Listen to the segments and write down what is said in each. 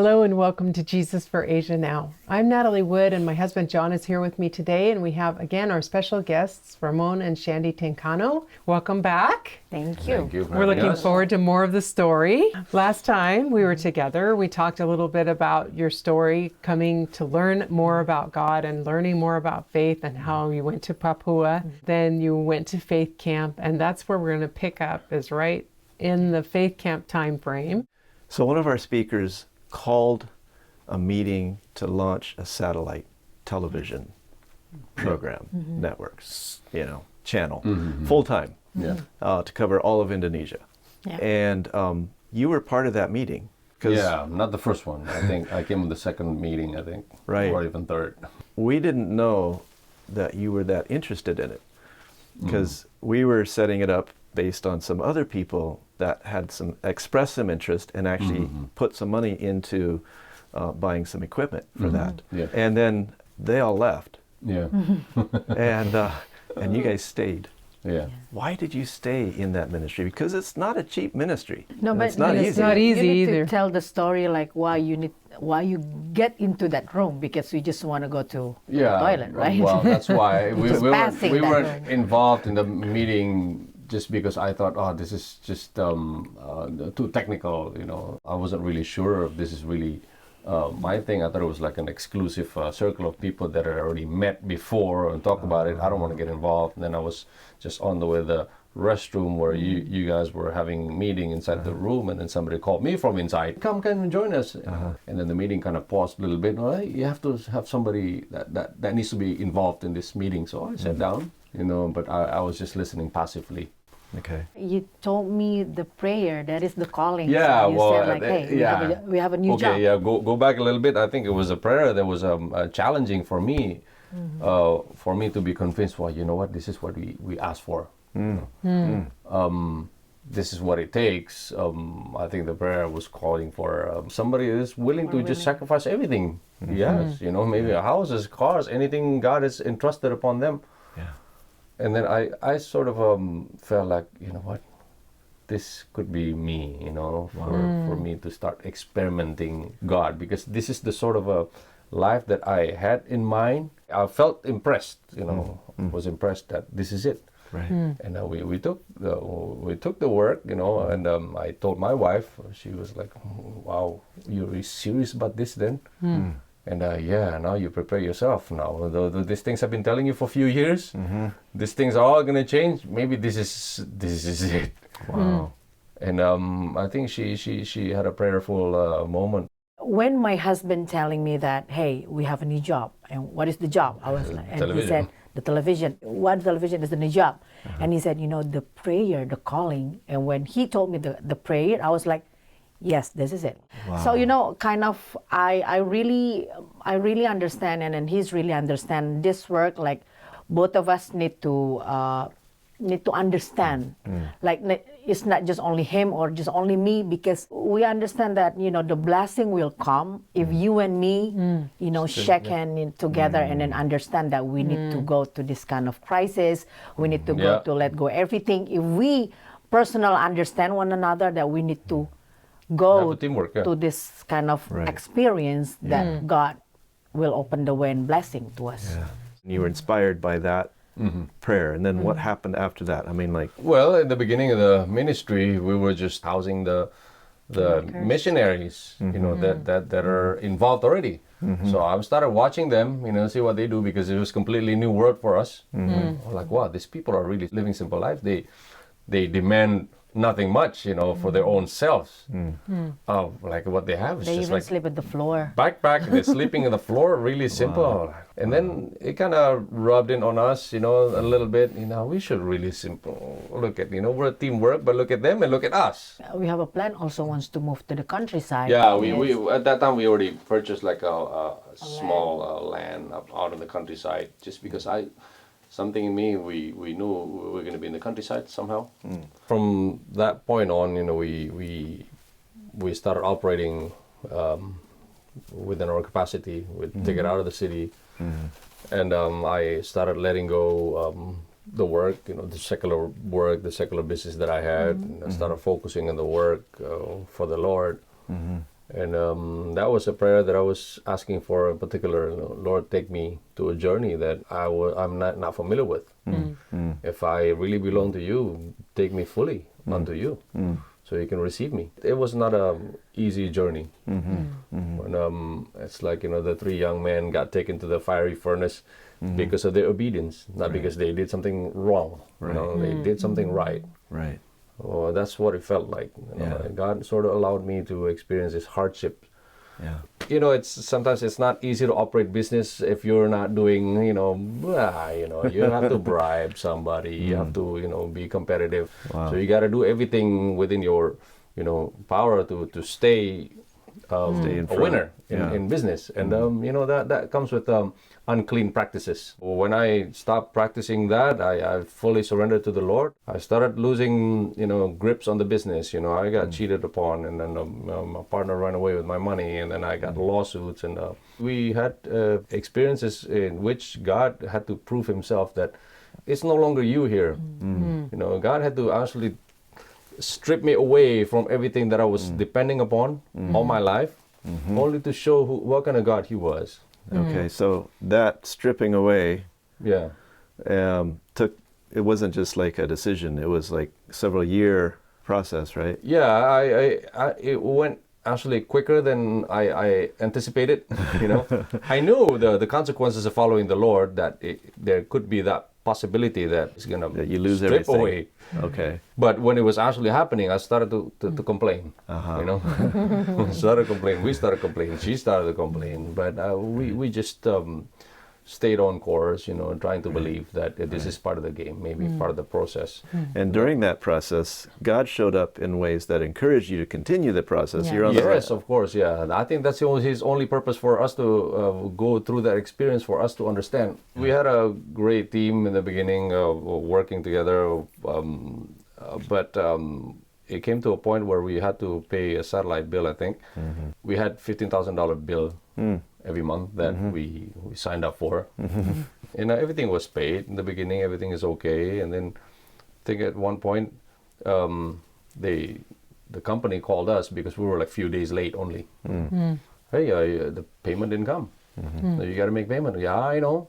Hello and welcome to Jesus for Asia Now. I'm Natalie Wood and my husband John is here with me today, and we have again our special guests, Ramon and Shandy Tengkano. Welcome back. Thank you. Thank you for We're having looking us. forward to more of the story. Last time we were together, we talked a little bit about your story, coming to learn more about God and learning more about faith, and how you went to Papua. Then you went to faith camp, and that's where we're going to pick up, is right in the faith camp time frame. So one of our speakers called a meeting to launch a satellite television program, networks, channel, full-time, to cover all of Indonesia. Yeah. And you were part of that meeting. Yeah, not the first one. I think I came to the second meeting, Right. or even third. We didn't know that you were that interested in it, because we were setting it up based on some other people that had expressed some interest and actually put some money into buying some equipment for that. Yeah. And then they all left, Yeah. and you guys stayed. Yeah. Why did you stay in that ministry? Because it's not a cheap ministry. No, And but it's not you- easy. not easy you need either. to tell the story, like why you get into that room, because you just want to go to the toilet, right? Well, that's why Just passing we that weren't word. involved in the meeting just because I thought, oh, this is just too technical. I wasn't really sure if this is really my thing. I thought it was like an exclusive circle of people that had already met before and talked about it. I don't want to get involved. And then I was just on the way to the restroom where you guys were having a meeting inside the room, and then somebody called me from inside, come and join us. And then the meeting kind of paused a little bit. Well, hey, you have to have somebody that needs to be involved in this meeting. So I sat down, but I was just listening passively. Okay. You told me the prayer, that is the calling. Yeah, So you well, said like, hey, yeah. we have a new job. Okay, yeah, go back a little bit. I think it was a prayer that was challenging for me, to be convinced, well, you know what, this is what we asked for. This is what it takes. I think the prayer was calling for somebody who's willing to just sacrifice everything. Yes, maybe houses, cars, anything God has entrusted upon them. Yeah. And then I sort of felt like, you know what, this could be me, for me to start experimenting God, because this is the sort of a life that I had in mind. I felt impressed, was impressed that this is it. Right. And we took the work, and I told my wife. She was like, wow, you're serious about this then? And now you prepare yourself. Now, these things I've been telling you for a few years, these things are all going to change. Maybe this is it. Wow. And I think she had a prayerful moment. When my husband telling me that, hey, we have a new job, and what is the job? I was like, and he Television. said, the television. What television is the new job? And he said, the prayer, the calling. And when he told me the prayer, I was like, yes, this is it. Wow. So kind of, I really understand, and then he's really understand this work. Like both of us need to understand. Like it's not just only him or just only me, because we understand that the blessing will come if you and me shake hands together and then understand that we need to go to this kind of crisis. We need to go to let go everything. If we personally understand one another, that we need to go Have a teamwork, to this kind of experience that God will open the way and blessing to us. Yeah. You were inspired by that prayer, and then what happened after that? I mean, like, Well, in the beginning of the ministry, we were just housing the missionaries, that are involved already. So I started watching them, see what they do, because it was completely new world for us. Like, wow, these people are really living simple lives. They demand nothing much, for their own selves. Like what they have is They just even like sleep at the floor. backpack. They're sleeping on the floor, really simple. And then it kind of rubbed in on us, a little bit. We should really look at, we're a teamwork, but look at them and look at us. We have a plan also wants to move to the countryside. Yeah, we at that time we already purchased like a small land out in the countryside, just because something in me, we knew we were going to be in the countryside somehow. From that point on, we started operating within our capacity. We'd take it out of the city, and I started letting go the work, the secular work, the secular business that I had. And I started focusing on the work for the Lord. And that was a prayer that I was asking for in particular. Lord, take me to a journey that I'm not familiar with. If I really belong to you, take me fully unto you, so you can receive me. It was not an easy journey. When, it's like, the three young men got taken to the fiery furnace because of their obedience, not because they did something wrong. They did something right. Right. Oh, that's what it felt like. And God sort of allowed me to experience this hardship. Yeah. It's sometimes it's not easy to operate business if you're not doing, you have to bribe somebody, you have to, be competitive. Wow. So you got to do everything within your, power to stay, Stay in a front. winner Yeah. in business. And, that comes with unclean practices. When I stopped practicing that, I fully surrendered to the Lord. I started losing, grips on the business. I got cheated upon, and then my partner ran away with my money, and then I got lawsuits. And we had experiences in which God had to prove himself that it's no longer you here. God had to actually strip me away from everything that I was depending upon all my life, only to show what kind of God he was. Okay, so that stripping away Yeah. it wasn't just like a decision, it was like several year process, right? Yeah, it went actually quicker than I anticipated. I knew the consequences of following the Lord, that there could be that possibility that it's gonna That you lose strip everything. away. Okay. But when it was actually happening, I started to complain. Started complaining. We started complaining. She started to complain. But we just stayed on course, trying to believe that this is part of the game, maybe part of the process. And during that process, God showed up in ways that encouraged you to continue the process. Yeah. You're on the right. Yes, of course, yeah. I think that's his only purpose for us to go through that experience, for us to understand. We had a great team in the beginning, working together, but it came to a point where we had to pay a satellite bill, I think. We had $15,000 bill every month that we signed up for. And everything was paid in the beginning, everything is okay. And then I think at one point, the company called us because we were like a few days late only. Hey, the payment didn't come. You got to make payment. Yeah, I know.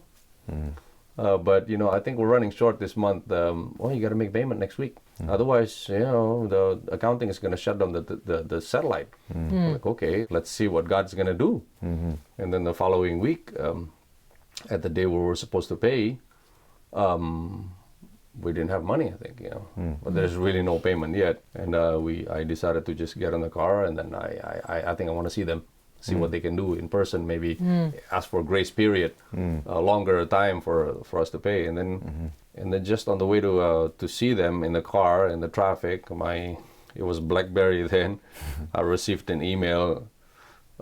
But I think we're running short this month. You got to make payment next week. Otherwise, the accounting is going to shut down the satellite. Like, okay, let's see what God's going to do. And then the following week, at the day where we're supposed to pay, we didn't have money, I think, but there's really no payment yet. And I decided to just get in the car, and then I think I want to see them, see what they can do in person, maybe ask for a grace period, a longer time for us to pay. And then just on the way to see them in the car, in the traffic, it was BlackBerry then, I received an email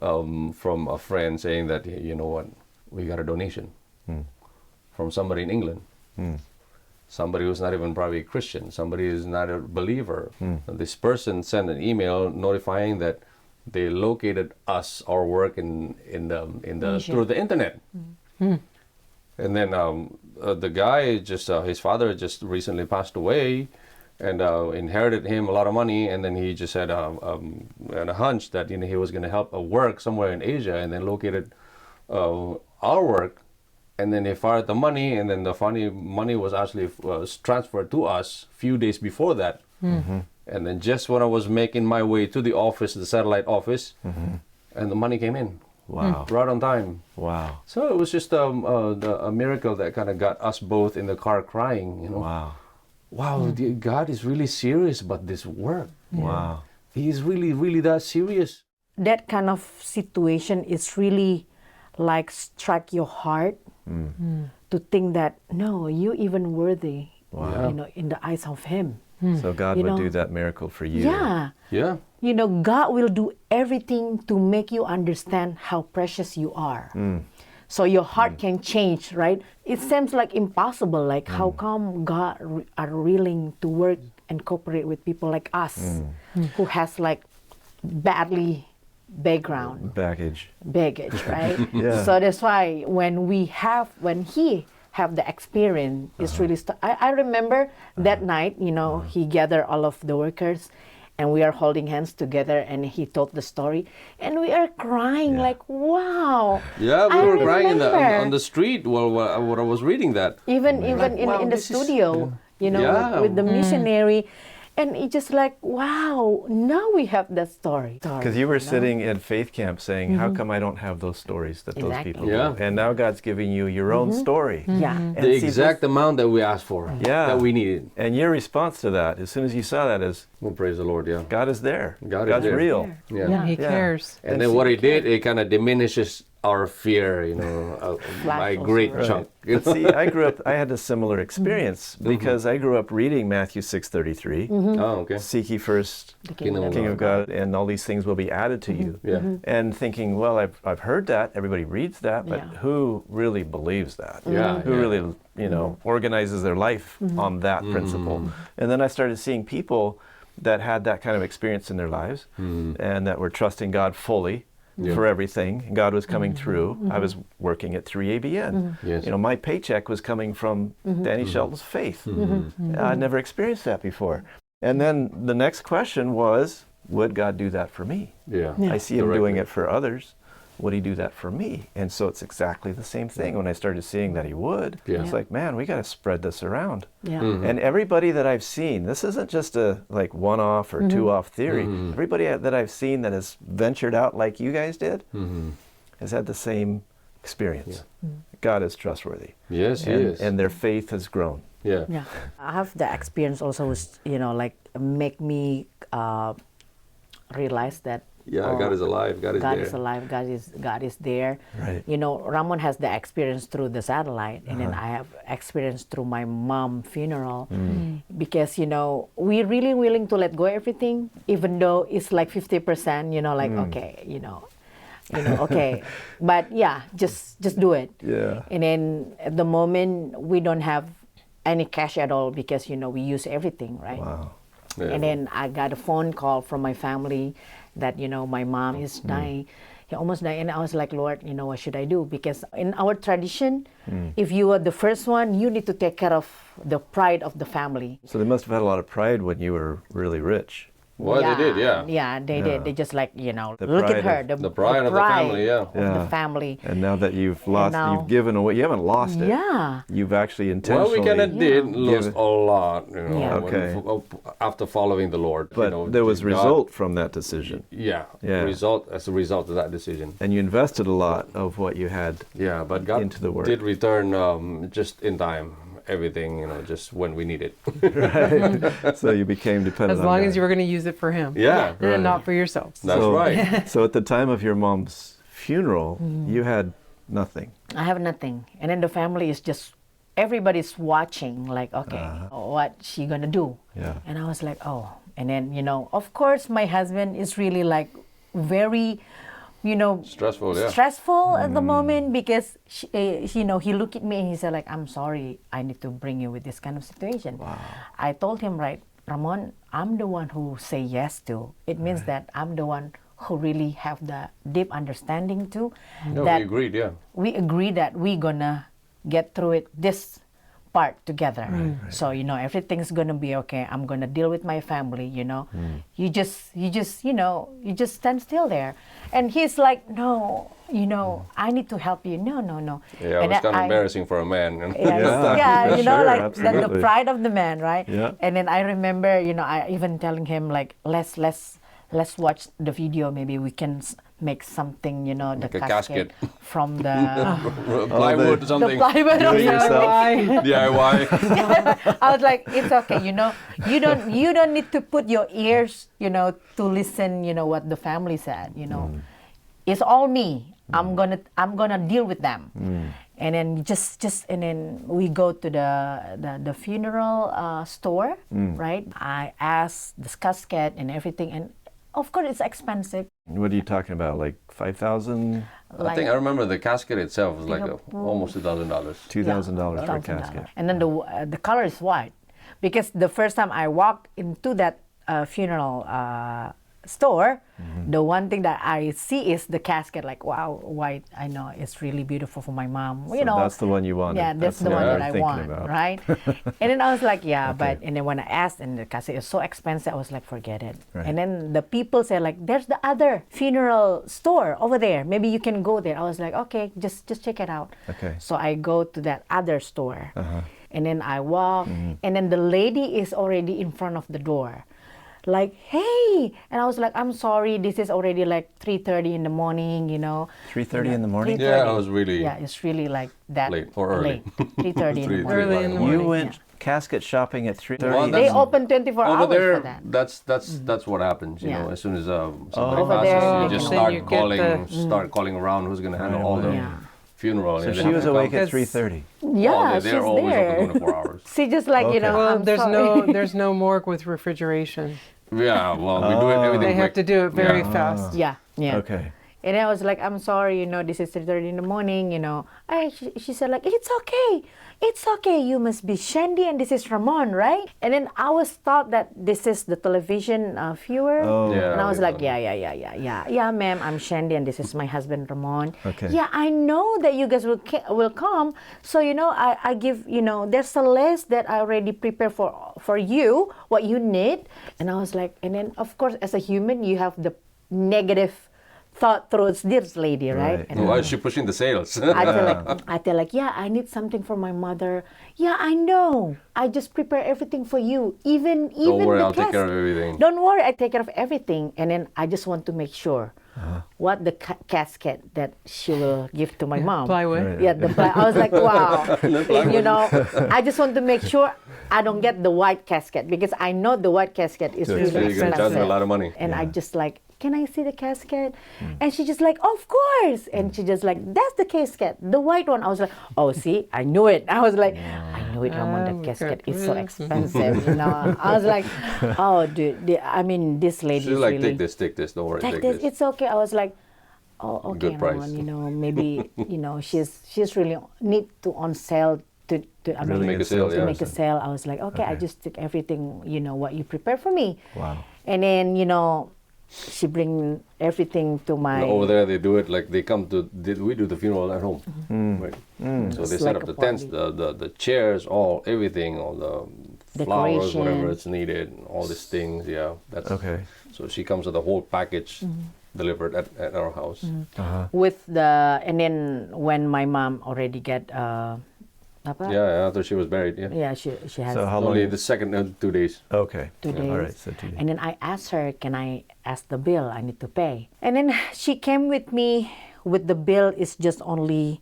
from a friend saying that, you know what, we got a donation from somebody in England. Somebody who's not even probably Christian, somebody who's not a believer. And this person sent an email notifying that they located our work in the through the internet. And then the guy his father just recently passed away, and inherited him a lot of money. And then he just had a hunch that he was going to help a work somewhere in Asia, and then located our work. And then they fired the money, and then the money was actually transferred to us a few days before that. And then just when I was making my way to the office, the satellite office, and the money came in. Wow. Right on time. Wow. So it was just a miracle that kind of got us both in the car crying. Wow. Wow, God is really serious about this work. Wow. He is really, really that serious. That kind of situation is really like strike your heart to think that, no, you even worthy, in the eyes of him. So God would do that miracle for you. Yeah. Yeah. God will do everything to make you understand how precious you are. So your heart can change, right? It seems like impossible. Like, how come God are willing to work and cooperate with people like us who has like badly baggage, right? Yeah. So that's why when he have the experience, it's really. I remember that night, he gathered all of the workers, and we are holding hands together, and he told the story, and we are crying like, wow. Yeah, we I were crying on remember. the street while I was reading that. Even wow, in the this is- studio, you know, Yeah. with the missionary, and it's just like, wow, now we have that story. Because you were sitting in faith camp saying, how come I don't have those stories that those Exactly. people Yeah. do? And now God's giving you your own story. Yeah. And The see, exact amount that we asked for. Yeah. That we needed. And your response to that, as soon as you saw that, is Well, praise the Lord, yeah. God is there. God is God's there. real. Yeah. He Yeah. cares. And then what it did, it kind of diminishes our fear, you know, by a also, great right. chunk. you But know? see, I had a similar experience because I grew up reading Matthew 6:33. Oh, okay. Seek ye first The Kingdom of King of God, and all these things will be added to you. Yeah. And thinking, well, I've heard that, everybody reads that, but Yeah. who really believes that? Yeah, Who yeah. really, you know, organizes their life on that principle? And then I started seeing people that had that kind of experience in their lives and that were trusting God fully for everything. And God was coming through. I was working at 3ABN. Yes. You know, my paycheck was coming from Danny Shelton's faith. I'd never experienced that before. And then the next question was, would God do that for me? Yeah. I see him doing Directly. it for others. Would he do that for me? And so it's exactly the same thing. When I started seeing that he would, Yeah. it's like, man, we got to spread this around. Yeah. And everybody that I've seen, this isn't just a like one-off or two-off theory. Everybody that I've seen that has ventured out like you guys did has had the same experience. God is trustworthy. Yes, he is. And their faith has grown. yeah. Yeah, I have the experience also, was, you know, like make me realize that. Yeah, God is alive. God is God there. is alive. God is there. Right. You know, Ramon has the experience through the satellite, and then I have experience through my mom funeral, because you know we're really willing to let go everything, even though it's like 50%. You know, like okay, okay, but yeah, just do it. Yeah. And then at the moment we don't have any cash at all because you know we use everything, right? Wow. Yeah. And then I got a phone call from my family that, you know, my mom is dying. He almost died. And I was like, Lord, you know, what should I do? Because in our tradition, if you are the first one, you need to take care of the pride of the family. So they must have had a lot of pride when you were really rich. Well, they did, yeah. Yeah, they did. They just like, you know, The look at pride her. of- The pride of the family, yeah. Of the family. And now that you've lost, now- you've given away, you haven't lost it. Yeah. You've actually Well, intentionally. we kind of did lose Give it- a lot, you know, Yeah. Okay. after following the Lord. But you know, there was God- result from that decision. Yeah, Yeah. result as a result of that decision. And you invested a lot of what you had. Yeah, but God Into the work. did return just in time. Everything, you know, just when we need it. Right. So you became dependent As on long God. as you were going to use it for him. Yeah, And not for yourselves. That's So- right. So at the time of your mom's funeral, you had nothing. I have nothing. And then the family is just, everybody's watching, like, okay, what she gonna do? Yeah. And I was like, oh. And then, you know, of course, my husband is really like very, you know, Stressful, yeah. stressful at the moment because, you know, he looked at me and he said like, I'm sorry, I need to bring you with this kind of situation. Wow. I told him, right, Ramon, I'm the one who say yes to. It means that I'm the one who really have the deep understanding too. No, that we agreed, yeah. we agree that we gonna get through it this part together. So you know everything's gonna be okay. I'm gonna deal with my family. You know, you just stand still there. And he's like, no, you know, I need to help you. No. Yeah, And it was kind of I- embarrassing for a man. You know? Yeah, you know, Sure, like the absolutely. pride of the man, right? Yeah. And then I remember, you know, I even telling him like, let's watch the video. Maybe we can make something, you know, the Like a casket. from the Plywood or something. plywood. Do it yourself. DIY. I was like, it's okay, you know, you don't need to put your ears, you know, to listen, you know, what the family said, you know. It's all me. I'm gonna deal with them. And then and then we go to the funeral store, right? I asked the casket and everything, and of course it's expensive. What are you talking about? Like 5,000, I think I remember the casket itself was like know, almost $2,000. $2,000 for a $1,000. casket. And then the color is white, because the first time I walked into that funeral store, the one thing that I see is the casket. Like, wow, white. I know it's really beautiful for my mom. So that's the one you wanted. Yeah, that's the what one you that were I thinking want, about. right? And then I was like, yeah, Okay. but and then when I asked, and the casket is so expensive, I was like, forget it. Right. And then the people said like, there's the other funeral store over there. Maybe you can go there. I was like, okay, just check it out. Okay. So I go to that other store, and then I walk, Mm-hmm. and then the lady is already in front of the door. Like, hey, and I was like, I'm sorry, this is already like 3:30 in the morning, 3:30 in the morning? 3:30. Yeah, I was really Yeah, it's really like that late or early. 3:30 in the morning. Early in the morning. You went casket shopping at 3:30? Well, They that's- open 24 over hours there. for that. That's what happens. You Yeah. know, as soon as somebody Over passes, there, you they just can start open. Then you get start calling around who's going to handle all the Yeah. funeral. So and she then was they awake come. at 3:30. Yeah, they're she's always there. open 24 hours. She just like, Okay. Well, I'm there's sorry. there's no morgue with refrigeration. Yeah, well, we do everything They have quick. to do it very Yeah. fast. Yeah, yeah. Okay. And I was like, I'm sorry, this is 3:30 in the morning, she said like, it's okay, you must be Shandy and this is Ramon, right? And then I was thought that this is the television viewer. Oh. Yeah, And I was we like, don't. yeah, ma'am, I'm Shandy and this is my husband Ramon. Okay. Yeah, I know that you guys will come. So, I give, there's a list that I already prepared for you, what you need. And I was like, and then of course, as a human, you have the negative thought towards this lady, right? Right. And Why is she pushing the sales? I tell like, yeah, I need something for my mother. Yeah, I know. I just prepare everything for you. Even Don't worry, the I'll take care of casket. everything. Don't worry, I take care of everything. And then I just want to make sure what the casket that she will give to my mom. Plywood. Yeah, I was like, wow. I just want to make sure I don't get the white casket because I know the white casket is Too really So you're going to charge me a expensive. lot of money. And I Yeah. just like, can I see the casket? And she just like, of course. And she just like, that's the casket, the white one. I was like, oh, see, I knew it. I was like, I knew it, Ramon, the casket is so expensive, I was like, oh, dude, this lady She's is like, really, take this, don't worry, take take this, this. it's okay. I was like, oh, okay, Good price. Ramon, maybe, she's really need to on sale to Really Make good a sale, to yeah. make a sale. I was like, okay, I Okay. just took everything, what you prepare for me. Wow. And then, she bring everything to my. Over there, they do it like they come to. We do the funeral at home, right? So they It's set like up a the tents, party. the chairs, everything, all the flowers, whatever Decoration. it's needed, all these things. Yeah, that's Okay. So she comes with the whole package delivered at our house. With and then when my mom already get apa? Yeah, after she was buried. Yeah, Yeah, she has So how long? only the second 2 days. Okay. 2 days. All right. So 2 days. And then I asked her, can I ask the bill I need to pay? And then she came with me with the bill is just only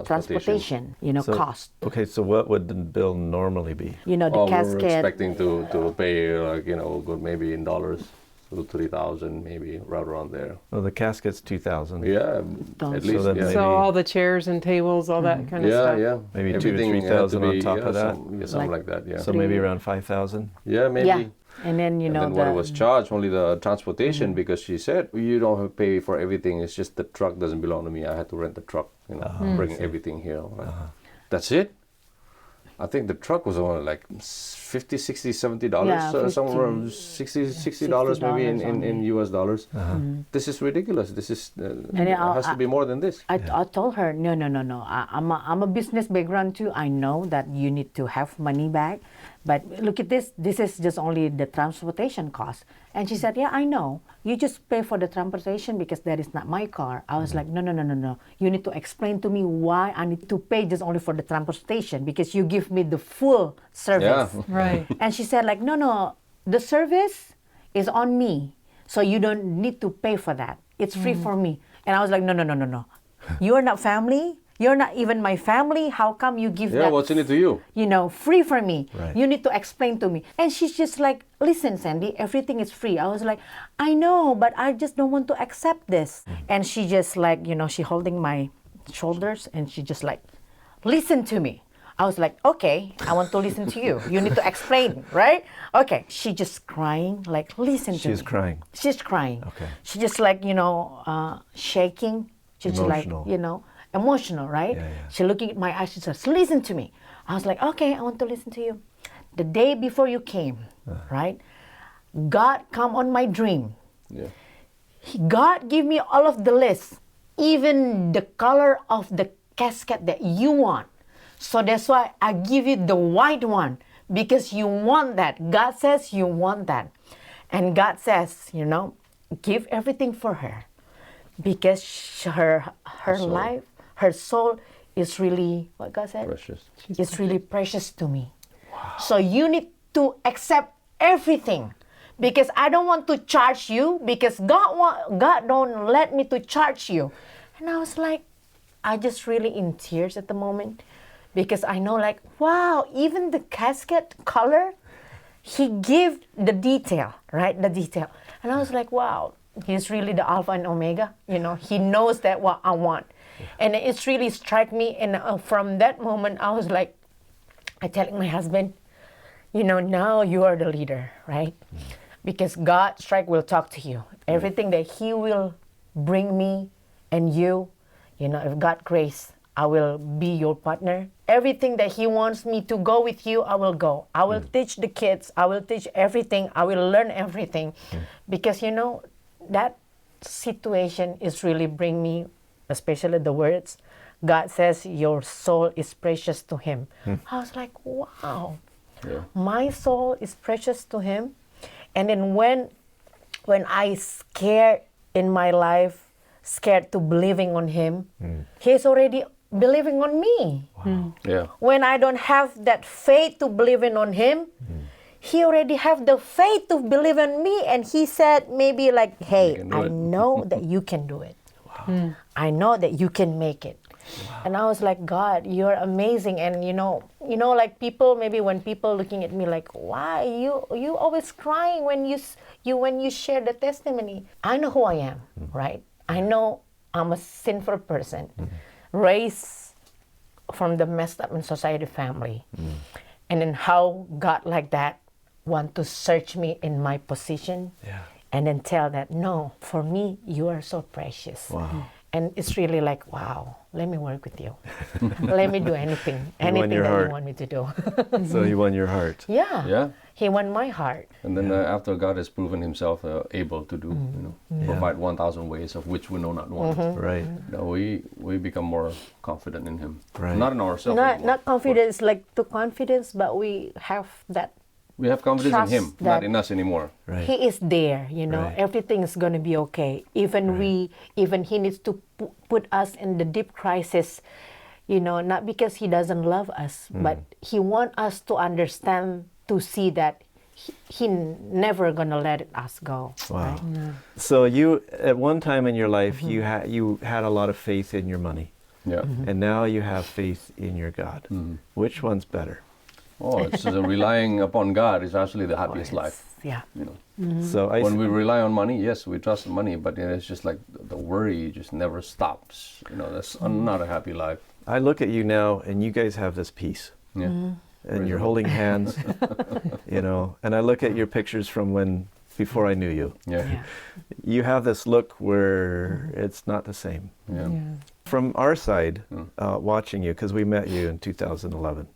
transportation, So- cost. Okay. So what would the bill normally be? The We were casket. expecting to pay like good maybe in dollars, 3,000 maybe right around there. Well, the casket's 2,000. Yeah, Don't- at So least then yeah. maybe- So all the chairs and tables, all that kind of Yeah, stuff. yeah. Maybe 2,000 to Everything had 3,000 on top of that? something like that. Yeah. So maybe around 5,000. Yeah, maybe. Yeah. And then And then what it was charged, only the transportation, because she said you don't have to pay for everything. It's just the truck doesn't belong to me. I had to rent the truck, bring everything here. Right? That's it. I think the truck was only like $50, $60, $70, Yeah, somewhere around $60 maybe in only. US dollars. This is ridiculous. This is then it has to be more than this. I told her, no. I'm a business background too. I know that you need to have money back. But look at this. This is just only the transportation cost. And she said, yeah, I know. You just pay for the transportation because that is not my car. I was like, no. You need to explain to me why I need to pay just only for the transportation because you give me the full service. Yeah. Right. And she said like, no, the service is on me. So you don't need to pay for that. It's free for me. And I was like, no. You're not family. You're not even my family. How come you give Yeah, that, what's in it to you? free for me? Right. You need to explain to me. And she's just like, listen, Sandy, everything is free. I was like, I know, but I just don't want to accept this. And she just like, she holding my shoulders and she just like, listen to me. I was like, okay, I want to listen to you. You need to explain, right? Okay. She just crying, like, listen to me. She's crying. She's crying. Okay. She just like, shaking. She's just like, Emotional. emotional, right? Yeah. She looking at my eyes. She says, listen to me. I was like, okay, I want to listen to you. The day before you came, right? God come on my dream Yeah. God give me all of the list, even the color of the casket that you want. So that's why I give you the white one, because you want that. God says you want that. And God says, give everything for her, because her Soul. life, her soul is really, what God said? Precious. It's really precious to me. So you need to accept everything, because I don't want to charge you, because God don't let me to charge you. And I was like, I just really in tears at the moment, because I know like, wow, even the casket color, he gave the detail, right? The detail. And I was like, wow, he's really the Alpha and Omega. He knows that what I want. And it's really struck me. And from that moment, I was like, I telling my husband, now you are the leader, right? Because God will talk to you. Everything that he will bring me and you, if God grace, I will be your partner. Everything that he wants me to go with you, I will go. I will teach the kids. I will teach everything. I will learn everything. Because, that situation is really bring me, especially the words, God says your soul is precious to him. I was like, wow, my soul is precious to him. And then when I scared in my life, scared to believing on him, he's already believing on me. Wow. Yeah. When I don't have that faith to believing on him, he already have the faith to believe in me. And he said maybe like, hey, I know that you can do it. Wow. I know that you can make it. Wow. And I was like, God, you're amazing. And like people, maybe when people looking at me like, why you always crying when you share the testimony? I know who I am, right? I know I'm a sinful person, raised from the messed up in society family. And then how God like that want to search me in my position, and then tell that, no, for me, you are so precious. Wow. And it's really like, wow, let me work with you. Let me do anything that you want me to do. So he won your heart. Yeah. He won my heart. And then after God has proven himself able to do, provide 1,000 ways of which we know not one. Right. Now we become more confident in him. Right. Not in ourselves. Not confidence, like to confidence, but we have that. We have confidence in him, not in us anymore. Right. He is there, Right. Everything is going to be okay. Even he needs to put us in the deep crisis, not because he doesn't love us, but he wants us to understand, to see that he never going to let us go. Wow. Right? So you, at one time in your life, you had a lot of faith in your money. Yeah. And now you have faith in your God. Which one's better? Oh, it's relying upon God is actually the happiest life. Yeah. So When we rely on money, yes, we trust money, but it's just like the worry just never stops. That's not a happy life. I look at you now, and you guys have this peace. Yeah. And you're holding hands, and I look at your pictures from before I knew you. Yeah. You have this look where it's not the same. Yeah. From our side, watching you, because we met you in 2011,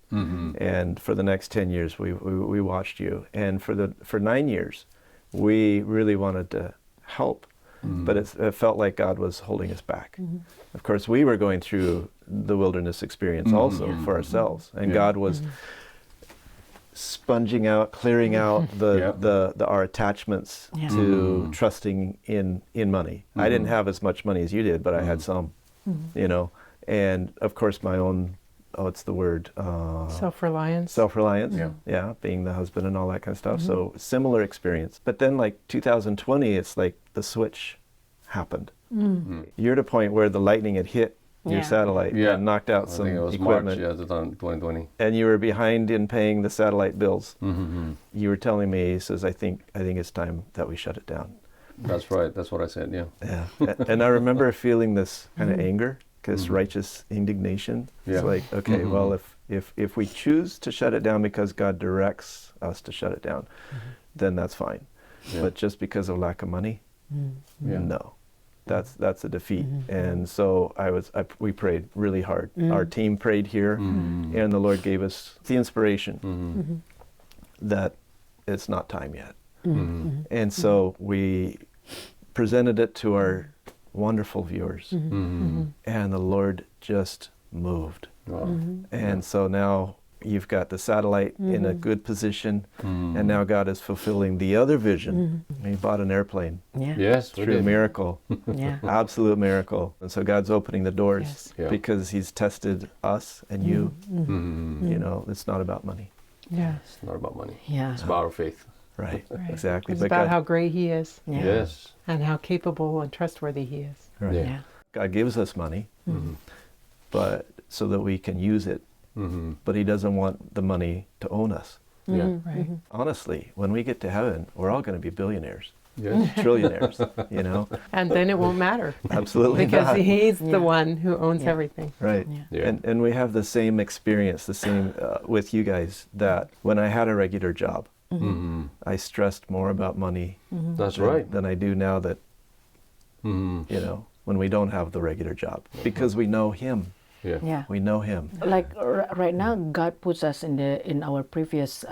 and for the next 10 years we watched you, and for 9 years we really wanted to help, but it felt like God was holding us back. Of course, we were going through the wilderness experience also for ourselves, and God was sponging out, clearing out our attachments to trusting in money. I didn't have as much money as you did, but I had some. And of course my own, what's the word? Self-reliance. Self-reliance, being the husband and all that kind of stuff. So similar experience. But then like 2020, it's like the switch happened. You're at a point where the lightning had hit your satellite and knocked out some equipment. March, 2020. And you were behind in paying the satellite bills. You were telling me, he says, I think it's time that we shut it down. That's right. That's what I said. Yeah. And I remember feeling this kind of anger, this righteous indignation. Yeah. It's like, okay, well, if we choose to shut it down because God directs us to shut it down, then that's fine. Yeah. But just because of lack of money, no, that's a defeat. And so we prayed really hard. Our team prayed here, and the Lord gave us the inspiration that it's not time yet. And so we presented it to our wonderful viewers, Mm-hmm. and the Lord just moved. Wow. And so now you've got the satellite in a good position, and now God is fulfilling the other vision. He bought an airplane. Yeah. Yes, we True did. miracle. Yeah. Absolute miracle. And so God's opening the doors Yes. Yeah. because He's tested us and you. Mm-hmm. You know, it's not about money. Yeah. It's not about money. Yeah. It's about our faith. Right. Right. Exactly. It's But about God, how great He is Yeah. Yes. and how capable and trustworthy He is. right. Yeah. Yeah. God gives us money, Mm-hmm. but so that we can use it. Mm-hmm. But He doesn't want the money to own us. Yeah. Right. Honestly, when we get to heaven, we're all going to be billionaires, Yes. trillionaires, you know? And then it won't matter Absolutely because not. He's Yeah. the one who owns Yeah. everything. Right. Yeah. Yeah. And we have the same experience, the same with you guys, that when I had a regular job, Mm-hmm. I stressed more about money That's than, right. than I do now that, Mm-hmm. you know, when we don't have the regular job. Because we know Him. Yeah. Yeah. We know Him. Like right now, God puts us in our previous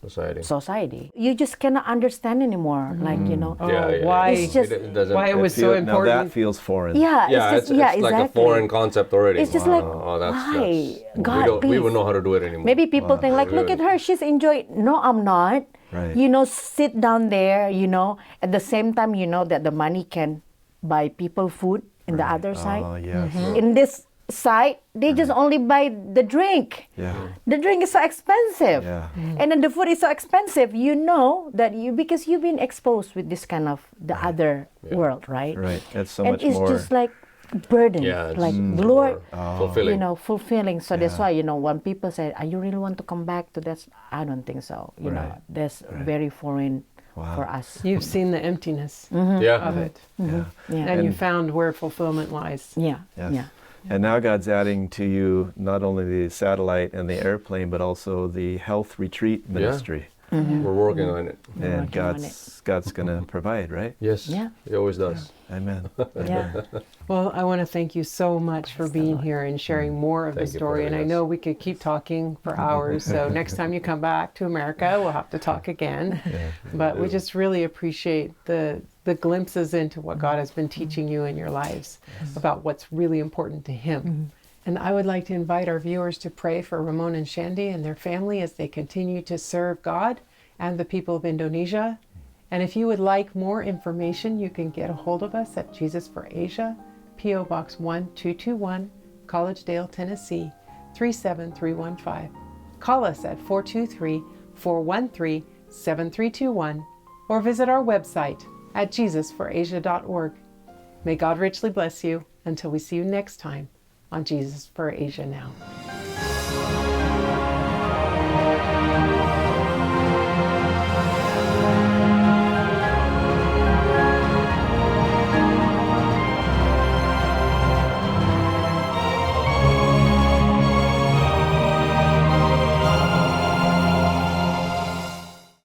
Society. society. You just cannot understand anymore. Like Oh, Yeah, yeah. why? It's just- it doesn't. why it was so Now that important. feels foreign. yeah, Yeah, it's just yeah, it's like exactly. a foreign concept already. It's just like, that's why? we God, don't. We please. wouldn't know how to do it anymore. Maybe people think like, look at her, she's enjoying. No, I'm not. Right. You know, sit down there. You know, at the same time, you know that the money can buy people food in the other side. Oh, yes. In this side, they just only buy the drink. Yeah. The drink is so expensive. Yeah. And then the food is so expensive. You know that because you've been exposed with this kind of the other world, right? Right. It's so and much it's more. just like burden. Yeah, it's like more Lord, fulfilling. you know, fulfilling. So that's Yeah. why, you know, when people say, "Are you really want to come back to that?" I don't think so. You know, Right. that's very foreign Wow. for us. You've seen the emptiness Yeah. of it, Yeah. Yeah. and you And- found where fulfillment lies. Yeah. Yes. Yeah. And now God's adding to you not only the satellite and the airplane, but also the health retreat ministry. We're working on it. And working on God's going to provide, right? Yes. Yeah. He always does. Amen. Yeah. Well, I want to thank you so much for being here and sharing more of the Thank you for story. And I having know us. we could keep talking for hours. So next time you come back to America, we'll have to talk again. But we just really appreciate the glimpses into what God has been teaching you in your lives about what's really important to Him. And I would like to invite our viewers to pray for Ramon and Shandy and their family as they continue to serve God and the people of Indonesia. And if you would like more information, you can get a hold of us at Jesus for Asia, P.O. Box 1221, Collegedale, Tennessee 37315. Call us at 423-413-7321 or visit our website at jesusforasia.org. May God richly bless you until we see you next time on Jesus for Asia Now.